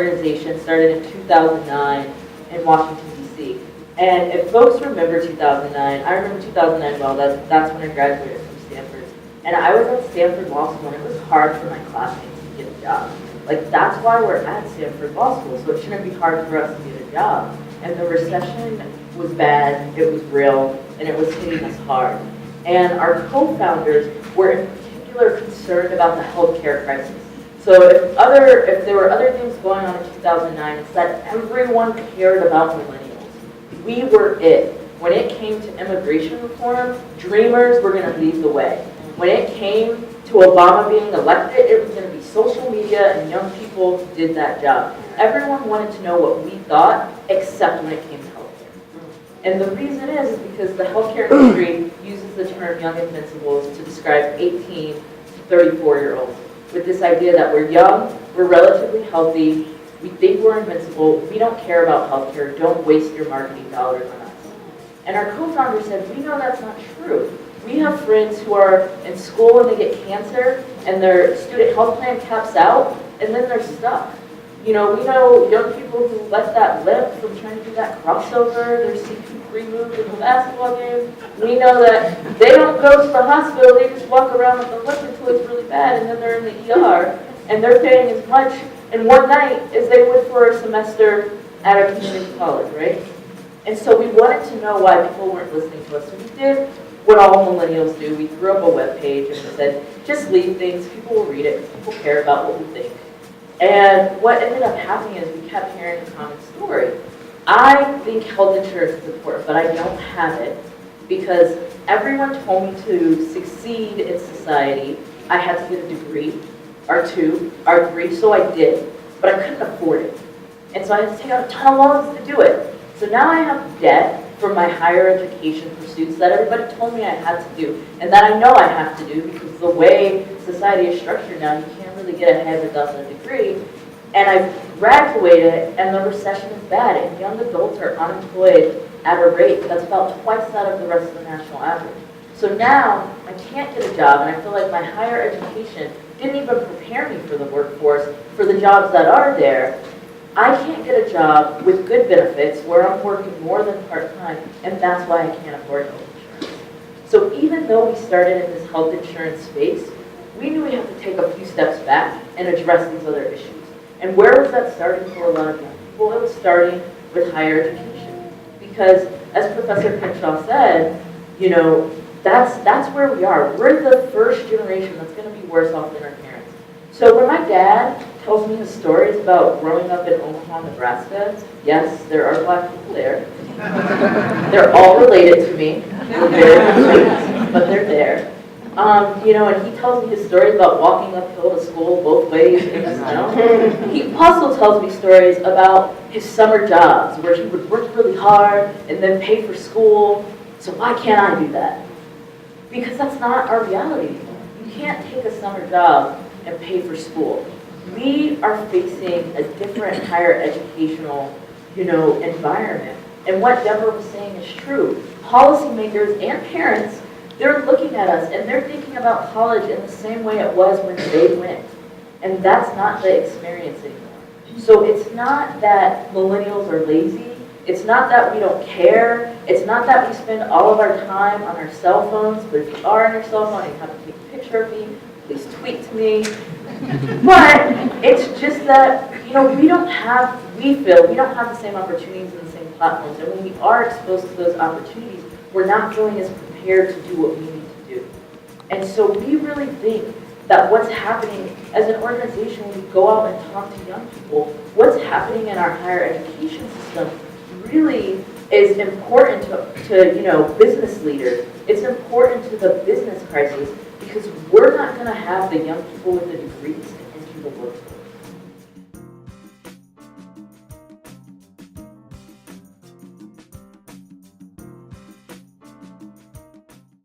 organization started in 2009 in Washington, D.C. And if folks remember 2009, I remember 2009 well, that's when I graduated from Stanford. And I was at Stanford Law School, and it was hard for my classmates to get a job. Like, that's why we're at Stanford Law School, so it shouldn't be hard for us to get a job. And the recession was bad, it was real, and it was hitting us hard. And our co-founders were in particular concerned about the healthcare crisis. So if there were other things going on in 2009, it's that everyone cared about millennials. We were it. When it came to immigration reform, dreamers were going to lead the way. When it came to Obama being elected, it was going to be social media and young people who did that job. Everyone wanted to know what we thought, except when it came to healthcare. And the reason is because the healthcare industry uses the term Young Invincibles to describe 18 to 34-year-olds, with this idea that we're young, we're relatively healthy, we think we're invincible, we don't care about healthcare, don't waste your marketing dollars on us. And our co-founder said, we know that's not true. We have friends who are in school and they get cancer and their student health plan caps out and then they're stuck. You know, we know young people who let that limp from trying to do that crossover, their CP removed in the basketball game. We know that they don't go to the hospital, they just walk around with the limp until it's really bad and then they're in the ER and they're paying as much in one night as they would for a semester at a community college, right? And so we wanted to know why people weren't listening to us. So we did what all millennials do. We threw up a web page and we said, just leave things, people will read it, people care about what we think. And what ended up happening is we kept hearing a common story. I think health insurance is important, but I don't have it because everyone told me to succeed in society, I had to get a degree, or two, or three, so I did, but I couldn't afford it. And so I had to take out a ton of loans to do it. So now I have debt for my higher education pursuits that everybody told me I had to do, and that I know I have to do because the way society is structured now, you can't really get ahead without a degree. And I've graduated, and the recession is bad, and young adults are unemployed at a rate that's about twice that of the rest of the national average. So now I can't get a job, and I feel like my higher education didn't even prepare me for the workforce, for the jobs that are there. I can't get a job with good benefits where I'm working more than part-time, and that's why I can't afford health insurance. So even though we started in this health insurance space, we knew we had to take a few steps back and address these other issues. And where was that starting for a lot of young people? It was starting with higher education. Because as Professor Crenshaw said, you know, that's where we are. We're the first generation that's going to be worse off than our parents. So when my dad tells me his stories about growing up in Omaha, Nebraska, yes, there are black people there. They're all related to me. We're very confused, but they're there. You know, and he tells me his stories about walking uphill to school both ways in the snow. He also tells me stories about his summer jobs where he would work really hard and then pay for school. So why can't I do that? Because that's not our reality anymore. You can't take a summer job and pay for school. We are facing a different higher educational, you know, environment. And what Deborah was saying is true. Policymakers and parents, they're looking at us and they're thinking about college in the same way it was when they went. And that's not the experience anymore. So it's not that millennials are lazy. It's not that we don't care. It's not that we spend all of our time on our cell phones. But if you are on your cell phone and you have to take a picture of me, please tweet to me. But it's just that, you know, we don't have the same opportunities and the same platforms. And when we are exposed to those opportunities, we're not feeling as prepared to do what we need to do. And so we really think that what's happening as an organization when we go out and talk to young people, what's happening in our higher education system really is important to you know, business leaders. It's important to the business crisis because we're not going to have the young people with the degrees into the workforce.